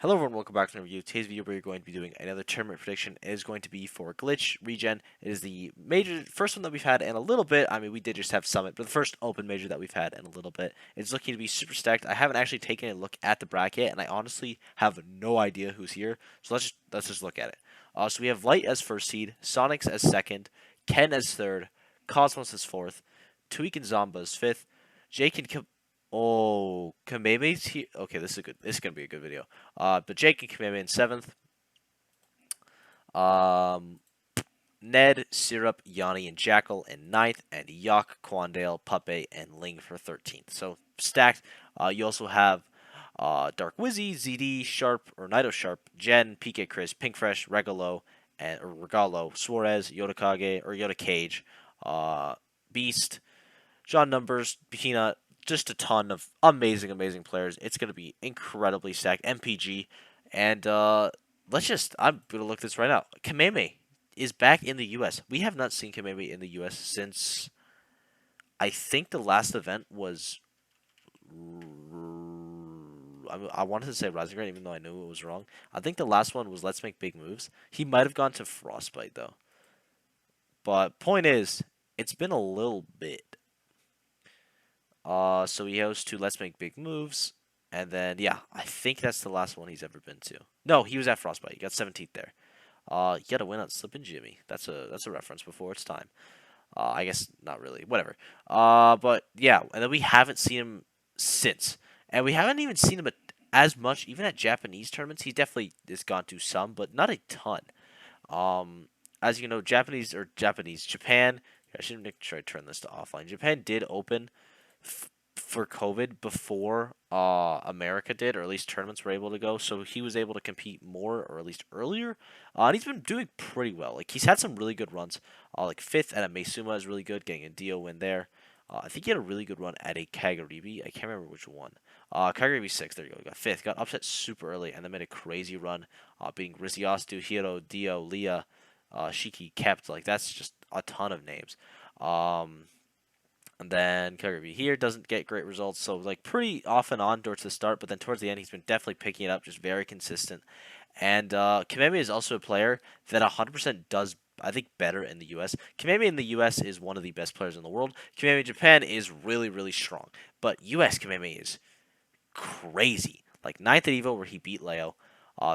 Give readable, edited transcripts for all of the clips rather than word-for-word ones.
Hello everyone, welcome back to the review. Today's video we're going to be doing another tournament prediction. It is going to be for Glitch, Regen. It is the major first one that we've had in a little bit. I mean, we did just have Summit, but the first open major that we've had in a little bit. It's looking to be super stacked. I haven't actually taken a look at the bracket, and I honestly have no idea who's here. So let's just look at it. So we have Light as first seed, Sonics as second, Ken as third, Cosmos as fourth, Tweak and Zomba as fifth, Jake and Oh, Kameme's here. Okay, this is good. This is gonna be a good video. But Jake and Kameme in seventh. Um, Ned, Syrup, Yanni, and Jackal in ninth, and Yak, Quandale, Puppe, and Ling for 13th. So stacked. You also have Dark Wizzy, ZD, Sharp, or Nido Sharp, Jen, PK Chris, Pinkfresh, Regalo, and or Regalo, Suarez, Yodakage, or Yoda Cage, Beast, John Numbers, Peanut, just a ton of amazing players. It's going to be incredibly stacked. MPG. And I'm going to look this right now. Kameme is back in the U.S. We have not seen Kameme in the U.S. since I think the last event was. I wanted to say Rising Rain, even though I knew it was wrong. I think the last one was Let's Make Big Moves. He might have gone to Frostbite, though. But point is, it's been a little bit. So he goes to Let's Make Big Moves, and then yeah, I think that's the last one he's ever been to. No, he was at Frostbite. He got 17th there. He got a win on Slippin' Jimmy. That's a reference before its time. I guess not really. Whatever. But yeah, and then we haven't seen him since, and we haven't even seen him as much, even at Japanese tournaments. He definitely has gone to some, but not a ton. Um, as you know, Japan. I should make sure I turn this to offline. Japan did open for COVID before America did, or at least tournaments were able to go. So he was able to compete more, or at least earlier. And he's been doing pretty well. Like he's had some really good runs. Like fifth at a Meisuma is really good, getting a Dio win there. I think he had a really good run at a Kagaribi. I can't remember which one. Kagaribi 6, there you go. He got 5th. Got upset super early and then made a crazy run, beating Rizziastu, Hiro, Dio, Leah, Shiki, kept. Like, that's just a ton of names. Um, and then Kagaribi here doesn't get great results. So, like, pretty off and on towards the start. But then towards the end, he's been definitely picking it up, just very consistent. And Kameme is also a player that 100% does, I think, better in the U.S. Kameme in the U.S. is one of the best players in the world. Kameme in Japan is really strong. But U.S. Kameme is crazy. Like, ninth at Evo, where he beat Leo.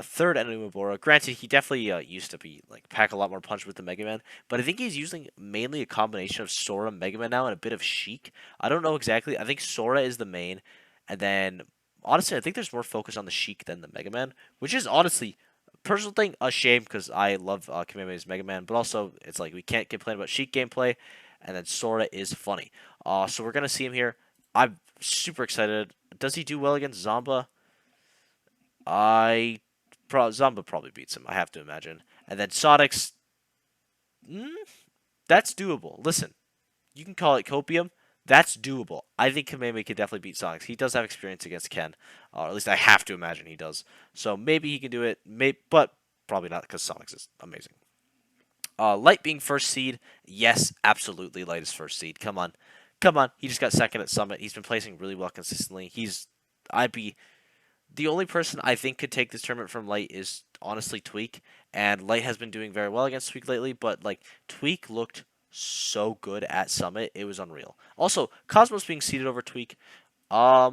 Third at Numabora. Granted, he definitely used to be, like, pack a lot more punch with the Mega Man. But I think he's using mainly a combination of Sora, Mega Man now, and a bit of Sheik. I don't know exactly. I think Sora is the main. And then honestly, I think there's more focus on the Sheik than the Mega Man, which is honestly, personal thing, a shame because I love Kamehameha's Mega Man, but also it's like we can't complain about Sheik gameplay, and then Sora is funny. So we're gonna see him here. I'm super excited. Does he do well against Zomba? Zomba probably beats him. I have to imagine. And then Sonics, mm, that's doable. Listen, you can call it copium. That's doable. I think Kameme could definitely beat Sonics. He does have experience against Ken, or at least I have to imagine he does. So maybe he can do it, but probably not because Sonics is amazing. Light being first seed, yes, absolutely. Light is first seed. Come on, come on. He just got second at Summit. He's been placing really well consistently. I'd be the only person I think could take this tournament from Light is honestly Tweak, and Light has been doing very well against Tweak lately. But like Tweak looked so good at Summit, it was unreal. Also, Cosmos being seeded over Tweak, I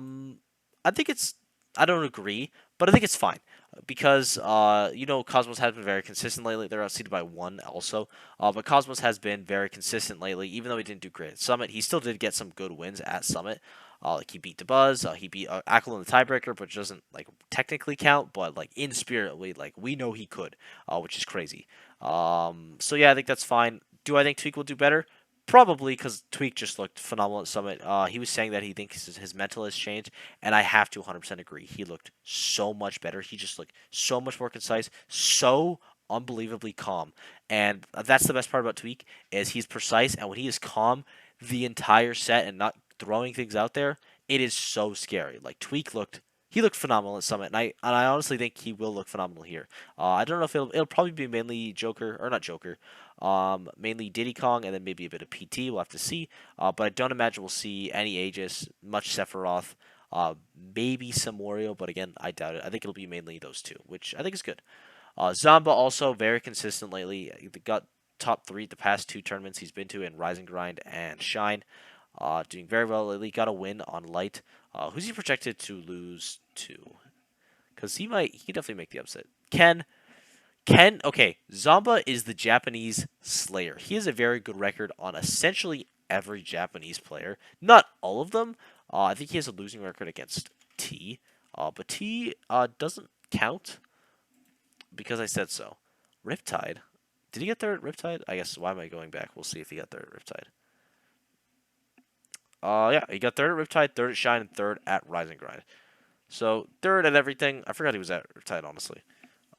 think it's I don't agree, but I think it's fine because Cosmos has been very consistent lately. They're outseeded by one also, but Cosmos has been very consistent lately. Even though he didn't do great at Summit, he still did get some good wins at Summit. Like he beat DeBuzz, he beat Ackle in the tiebreaker, which doesn't like technically count, but like in spirit, we know he could, which is crazy. So yeah, I think that's fine. Do I think Tweak will do better? Probably because Tweak just looked phenomenal at Summit. He was saying that he thinks his mental has changed, and I have to 100% agree. He looked so much better. He just looked so much more concise, so unbelievably calm. And that's the best part about Tweak is he's precise, and when he is calm the entire set and not throwing things out there, it is so scary. Like he looked phenomenal at Summit, and I honestly think he will look phenomenal here. I don't know if it'll probably be mainly Joker or not Joker, mainly Diddy Kong, and then maybe a bit of PT. We'll have to see. But I don't imagine we'll see any Aegis, much Sephiroth. Maybe some Wario, but again, I doubt it. I think it'll be mainly those two, which I think is good. Zamba also very consistent lately. He got top three the past two tournaments he's been to in Rising Grind and Shine. Doing very well lately. Got a win on Light. Who's he projected to lose to? Because he can definitely make the upset. Okay, Zamba is the Japanese Slayer. He has a very good record on essentially every Japanese player. Not all of them. I think he has a losing record against T. But T doesn't count because I said so. Riptide. Did he get third at Riptide? I guess, why am I going back? We'll see if he got third at Riptide. Yeah, he got third at Riptide, third at Shine, and third at Rising Grind. So, third at everything. I forgot he was at Riptide, honestly.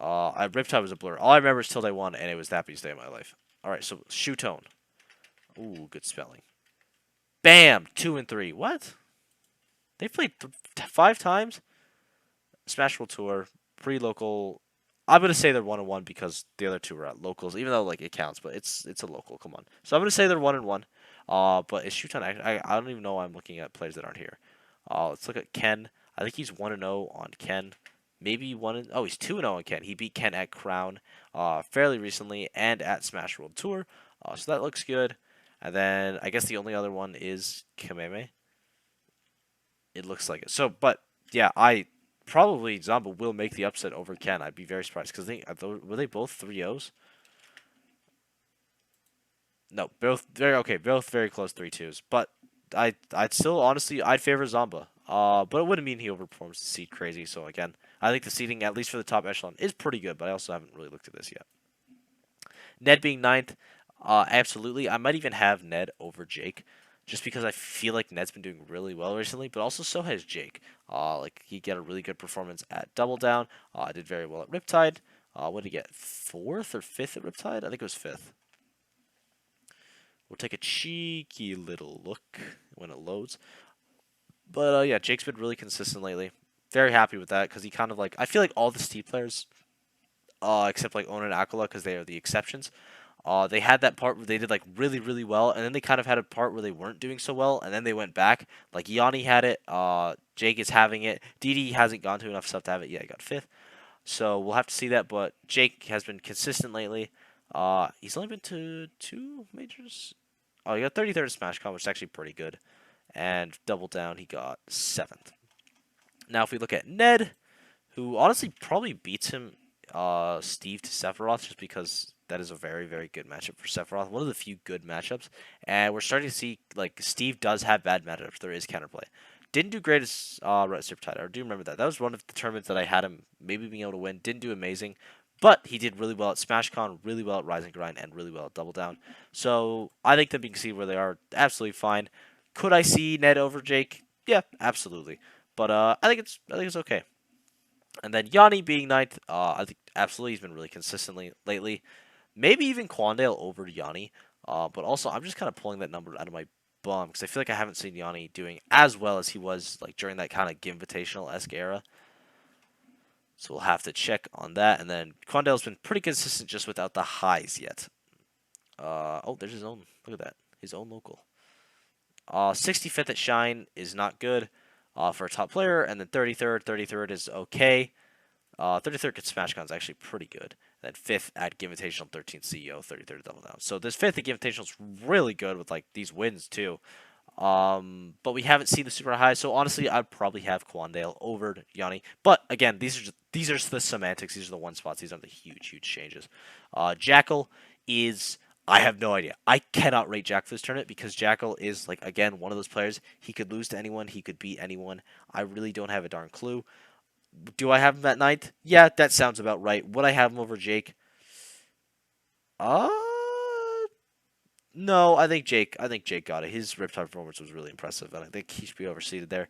Riptide was a blur. All I remember is Till Day 1, and it was the happiest day of my life. Alright, so, Shoe Tone. Ooh, good spelling. Bam! 2 and 3. What? They played 5 times? Smash World Tour, pre-local. I'm gonna say they're 1-1 because the other two are at locals, even though like it counts, but it's a local. Come on. So I'm gonna say they're 1-1. But is Shuton? I don't even know why I'm looking at players that aren't here. Let's look at Ken. I think he's 1-0 on Ken. Maybe he's 2-0 on Ken. He beat Ken at Crown, fairly recently, and at Smash World Tour. So that looks good. And then I guess the only other one is Kameme. It looks like it. So, but yeah, I probably Zamba will make the upset over Ken. I'd be very surprised because were they both 3-0s? No, both very okay, both very close 3-2s. But I'd still honestly I'd favor Zamba. But it wouldn't mean he overperforms the seed crazy. So again, I think the seeding at least for the top echelon is pretty good. But I also haven't really looked at this yet. Ned being ninth, absolutely. I might even have Ned over Jake, just because I feel like Ned's been doing really well recently. But also so has Jake. Like he got a really good performance at Double Down. Did very well at Riptide. What did he get? 4th or 5th at Riptide? I think it was 5th. We'll take a cheeky little look when it loads. But yeah, Jake's been really consistent lately. Very happy with that because he kind of like I feel like all the Steve players, except like Owen and Aquila because they are the exceptions. They had that part where they did like really, really well, and then they kind of had a part where they weren't doing so well, and then they went back. Like Yanni had it, Jake is having it. Didi hasn't gone to enough stuff to have it yet. He got 5th, so we'll have to see that. But Jake has been consistent lately. He's only been to 2 majors. Oh, he got 33rd at SmashCon, which is actually pretty good. And Double Down, he got 7th. Now, if we look at Ned, who honestly probably beats him, Steve to Sephiroth, just because that is a very, very good matchup for Sephiroth. One of the few good matchups. And we're starting to see, like, Steve does have bad matchups. There is counterplay. Didn't do great as Riptide. I do remember that. That was one of the tournaments that I had him maybe being able to win. Didn't do amazing. But he did really well at SmashCon, really well at Rising Grind, and really well at Double Down. So I think that we can see where they are absolutely fine. Could I see Ned over Jake? Yeah, absolutely. But I think it's okay. And then Yanni being ninth, I think absolutely he's been really consistently lately. Maybe even Quandale over Yanni. But also I'm just kind of pulling that number out of my bum because I feel like I haven't seen Yanni doing as well as he was like during that kind of Gimvitational-esque era. So we'll have to check on that. And then Quandale's been pretty consistent just without the highs yet. Oh, there's his own. Look at that. His own local. 65th at Shine is not good for a top player. And then 33rd. 33rd is okay. 33rd at SmashCon is actually pretty good. And then 5th at Gimvitational, 13th CEO, 33rd Double Down. So this 5th at Gimvitational is really good with like these wins too. But we haven't seen the super high, so honestly, I'd probably have Quandale over Yanni. But again, these are the semantics. These are the one spots. These aren't the huge changes. Jackal is. I have no idea. I cannot rate Jack for this tournament because Jackal is like again one of those players. He could lose to anyone. He could beat anyone. I really don't have a darn clue. Do I have him at ninth? Yeah, that sounds about right. Would I have him over Jake? Uh No, I think Jake got it. His Riptide performance was really impressive, and I think he should be overseeded there.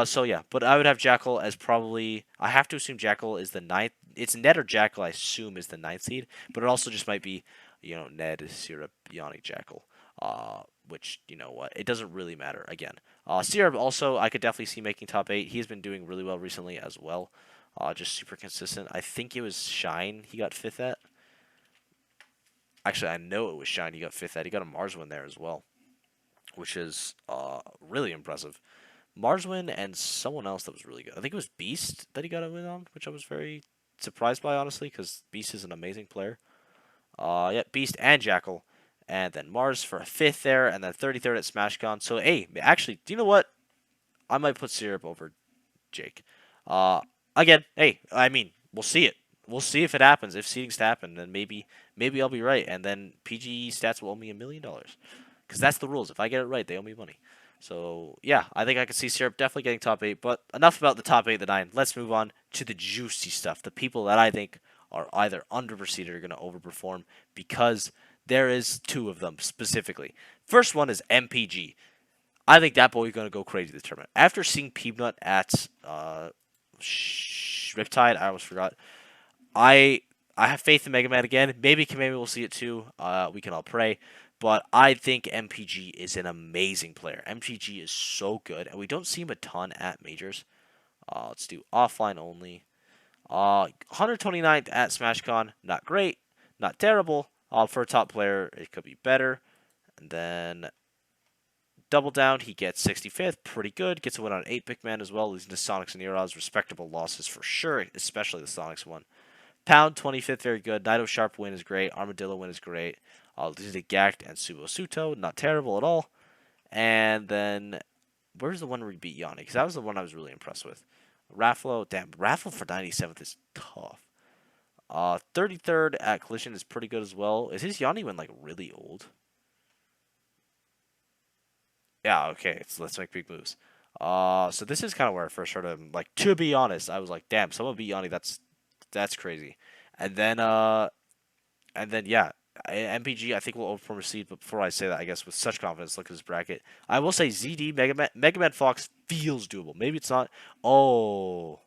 So yeah, but I would have Jackal as probably. I have to assume Jackal is the ninth. It's Ned or Jackal. I assume is the ninth seed, but it also just might be, Ned, Syrup, Yannick, Jackal. Which you know what, it doesn't really matter. Again, Syrup also I could definitely see making top 8. He's been doing really well recently as well. Just super consistent. I think it was Shine he got 5th at. Actually, I know it was Shine. He got 5th at. He got a Mars win there as well, which is really impressive. Mars win and someone else that was really good. I think it was Beast that he got a win on, which I was very surprised by, honestly, because Beast is an amazing player. Yeah, Beast and Jackal. And then Mars for a 5th there, and then 33rd at SmashCon. So, hey, actually, do you know what? I might put Syrup over Jake. Uh, Again, hey, I mean, we'll see it. We'll see if it happens. If seedings happen, then maybe I'll be right, and then PG Stats will owe me $1 million, because that's the rules. If I get it right, they owe me money. So yeah, I think I could see Syrup definitely getting top 8. But enough about the top 8, the 9. Let's move on to the juicy stuff. The people that I think are either underproceeded or going to overperform, because there is 2 of them specifically. First one is MPG. I think that boy is going to go crazy this tournament. After seeing Peanut at Riptide, I almost forgot. I I have faith in Mega Man again. Maybe Kameme will see it too. We can all pray. But I think MPG is an amazing player. MPG is so good, and we don't see him a ton at majors. Let's do offline only. 129th at SmashCon, not great, not terrible. For a top player, it could be better. And then Double Down, he gets 65th, pretty good. Gets a win on 8 Big Man as well, losing to Sonics and Eros. Respectable losses for sure, especially the Sonics one. Pound, 25th, very good. Naito Sharp win is great. Armadillo win is great. Losing to Gact and Subo Suto, not terrible at all. And then, where's the one where we beat Yanni? Because that was the one I was really impressed with. Raffalo, damn, Raffalo for 97th is tough. 33rd at Collision is pretty good as well. Is his Yanni win like really old? Yeah, okay. Let's make big moves. So this is kind of where I first heard him. Like, to be honest, I was like, damn, someone beat Yanni. That's crazy. And then yeah, MPG I think will overproceed. But before I say that, I guess with such confidence, look at this bracket. I will say ZD Mega Man Fox feels doable. Maybe it's not. Oh,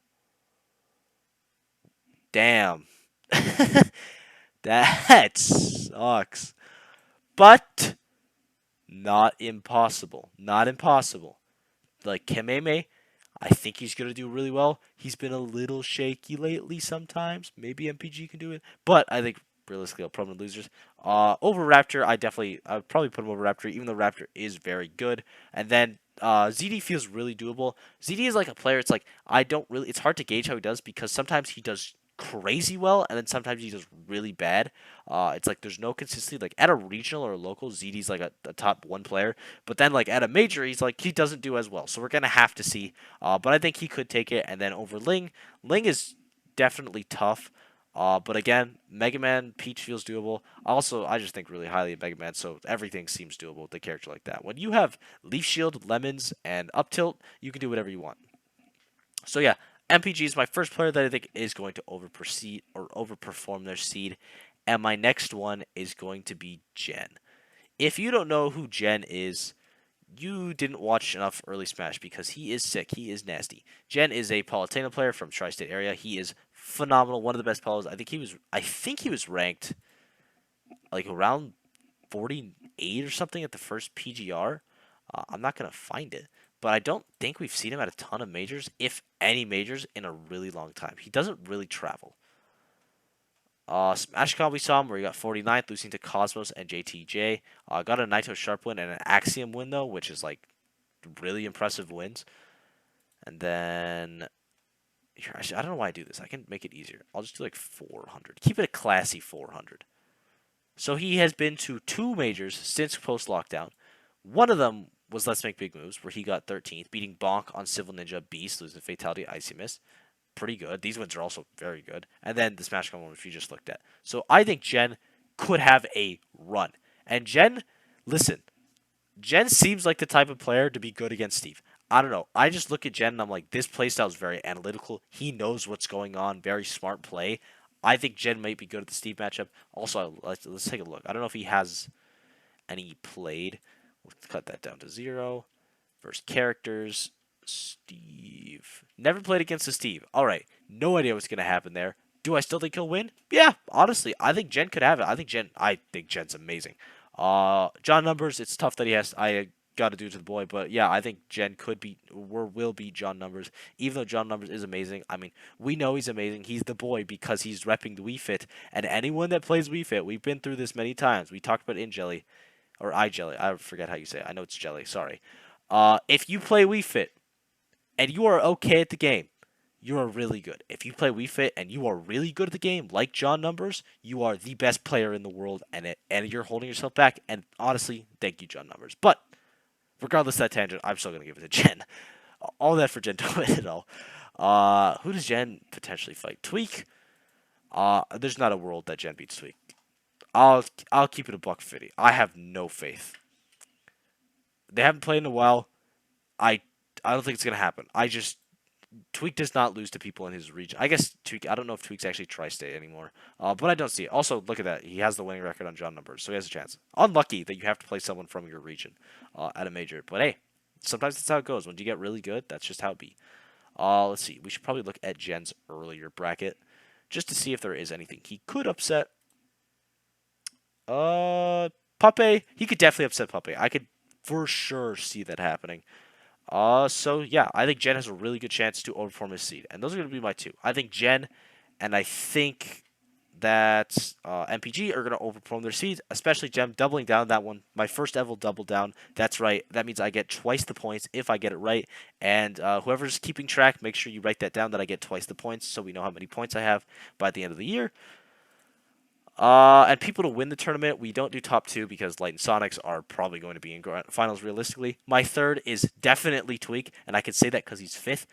damn. That sucks. But not impossible. Not impossible. Like Kameme, I think he's going to do really well. He's been a little shaky lately sometimes. Maybe MPG can do it. But I think realistically, I'll probably losers. Over Raptor, I'd probably put him over Raptor, even though Raptor is very good. And then ZD feels really doable. ZD is like a player. It's like it's hard to gauge how he does, because sometimes he does crazy well, and then sometimes he does really bad. It's like there's no consistency. Like at a regional or a local, ZD's like a top 1 player, but then like at a major, he doesn't do as well. So we're gonna have to see. But I think he could take it. And then over Ling is definitely tough. But again, Mega Man Peach feels doable. Also, I just think really highly of Mega Man, so everything seems doable with a character like that. When you have Leaf Shield, Lemons, and Up Tilt, you can do whatever you want. So yeah, MPG is my first player that I think is going to overperform their seed, and my next one is going to be Gen. If you don't know who Gen is, you didn't watch enough early Smash, because he is sick. He is nasty. Gen is a Palutena player from Tri-State area. He is phenomenal. One of the best Palos. I think he was ranked like around 48 or something at the first PGR. I'm not gonna find it, but I don't think we've seen him at a ton of majors, if any majors, in a really long time. He doesn't really travel. SmashCon, we saw him where he got 49th, losing to Cosmos and JTJ. Got a Naito Sharp win and an Axiom win, though, which is like really impressive wins. And then, here, actually, I don't know why I do this. I can make it easier. I'll just do like 400. Keep it a classy 400. So he has been to 2 majors since post-lockdown. One of them was Let's Make Big Moves, where he got 13th, beating Bonk on Civil Ninja Beast, losing Fatality, Icy Mist. Pretty good. These wins are also very good. And then the Smash one, which we just looked at. So I think Gen could have a run. And Gen, listen, Gen seems like the type of player to be good against Steve. I don't know. I just look at Gen and I'm like, this playstyle is very analytical. He knows what's going on. Very smart play. I think Gen might be good at the Steve matchup. Also, let's take a look. I don't know if he has any played. Let's cut that down to 0. First characters. Steve. Never played against a Steve. Alright. No idea what's going to happen there. Do I still think he'll win? Yeah, honestly. I think Gen could have it. I think Gen's amazing. John Numbers, it's tough that I got to do to the boy, but yeah, I think Gen could beat, or will beat John Numbers, even though John Numbers is amazing. I mean, we know he's amazing. He's the boy because he's repping the Wii Fit, and anyone that plays Wii Fit, we've been through this many times. We talked about InJelly, or iJelly. I forget how you say it. I know it's Jelly. Sorry. If you play Wii Fit, and you are okay at the game, you are really good. If you play Wii Fit and you are really good at the game, like John Numbers, you are the best player in the world, and you're holding yourself back. And honestly, thank you, John Numbers. But regardless of that tangent, I'm still gonna give it to Jen. All that for Jen to win it all. Who does Jen potentially fight? Tweak. There's not a world that Jen beats Tweak. I'll keep it a buck 50. I have no faith. They haven't played in a while. I I don't think it's gonna happen. Tweak does not lose to people in his region. I guess Tweak. I don't know if Tweak's actually tri-state anymore, but I don't see it. Also, look at that. He has the winning record on John Numbers, so he has a chance. Unlucky that you have to play someone from your region at a major, but hey, sometimes that's how it goes. When you get really good, that's just how it be. Let's see. We should probably look at Jen's earlier bracket just to see if there is anything he could upset. Puppy. He could definitely upset Puppy. I could for sure see that happening. So yeah, I think Jen has a really good chance to overperform his seed, and those are going to be my two. I think Jen, and I think that MPG are going to overperform their seeds, especially Jen doubling down that one. My first ever double down. That's right. That means I get twice the points if I get it right. And whoever's keeping track, make sure you write that down that I get twice the points, so we know how many points I have by the end of the year. And people to win the tournament, we don't do top two because Light and Sonics are probably going to be in finals realistically. My third is definitely Tweak, and I can say that because he's fifth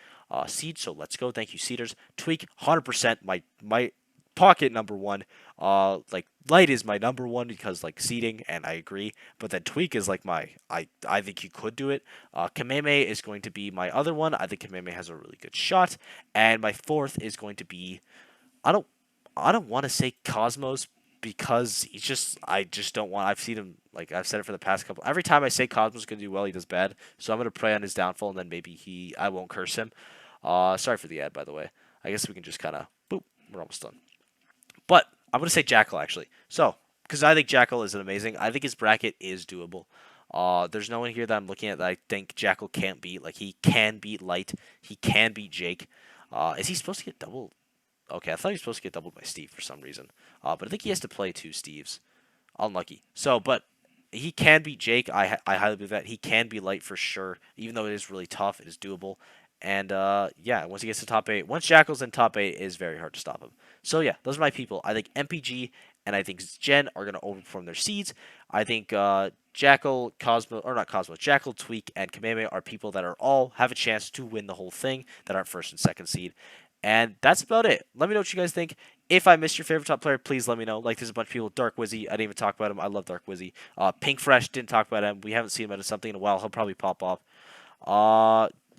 seed. So let's go. Thank you, Seeders. Tweak, 100%. My pocket number one. Like Light is my number one because like seeding, and I agree. But then Tweak is like I think you could do it. Kameme is going to be my other one. I think Kameme has a really good shot, and my fourth is going to be. I don't I don't want to say Cosmos because I just don't want. I've seen him like I've said it for the past couple. Every time I say Cosmos is gonna do well, he does bad. So I'm gonna pray on his downfall, and then maybe I won't curse him. Sorry for the ad, by the way. I guess we can just kind of boop. We're almost done. But I'm gonna say Jackal actually. So because I think Jackal is an amazing. I think his bracket is doable. There's no one here that I'm looking at that I think Jackal can't beat. Like he can beat Light. He can beat Jake. Is he supposed to get double? Okay, I thought he was supposed to get doubled by Steve for some reason. But I think he has to play two Steves. Unlucky. So, but he can beat Jake. I highly believe that. He can be Light for sure. Even though it is really tough, it is doable. And yeah, once he gets to top 8, once Jackal's in top 8, it is very hard to stop him. So yeah, those are my people. I think MPG and I think Jen are going to overperform their seeds. I think Jackal, Cosmo, or not Cosmo, Jackal, Tweak, and Kameme are people that are all have a chance to win the whole thing that aren't first and second seed. And that's about it. Let me know what you guys think. If I missed your favorite top player, please let me know. Like, there's a bunch of people. Dark Wizzy, I didn't even talk about him. I love Dark Wizzy. Pink Fresh, didn't talk about him. We haven't seen him at something in a while. He'll probably pop off.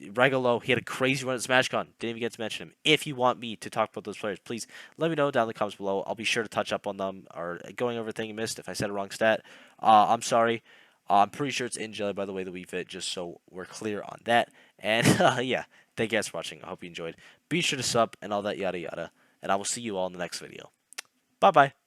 Regalo, he had a crazy run at SmashCon. Didn't even get to mention him. If you want me to talk about those players, please let me know down in the comments below. I'll be sure to touch up on them or going over everything you missed. If I said a wrong stat, I'm sorry. I'm pretty sure it's in jelly, by the way, the Wii Fit, just so we're clear on that. And yeah, thank you guys for watching. I hope you enjoyed. Be sure to sub and all that yada yada. And I will see you all in the next video. Bye-bye.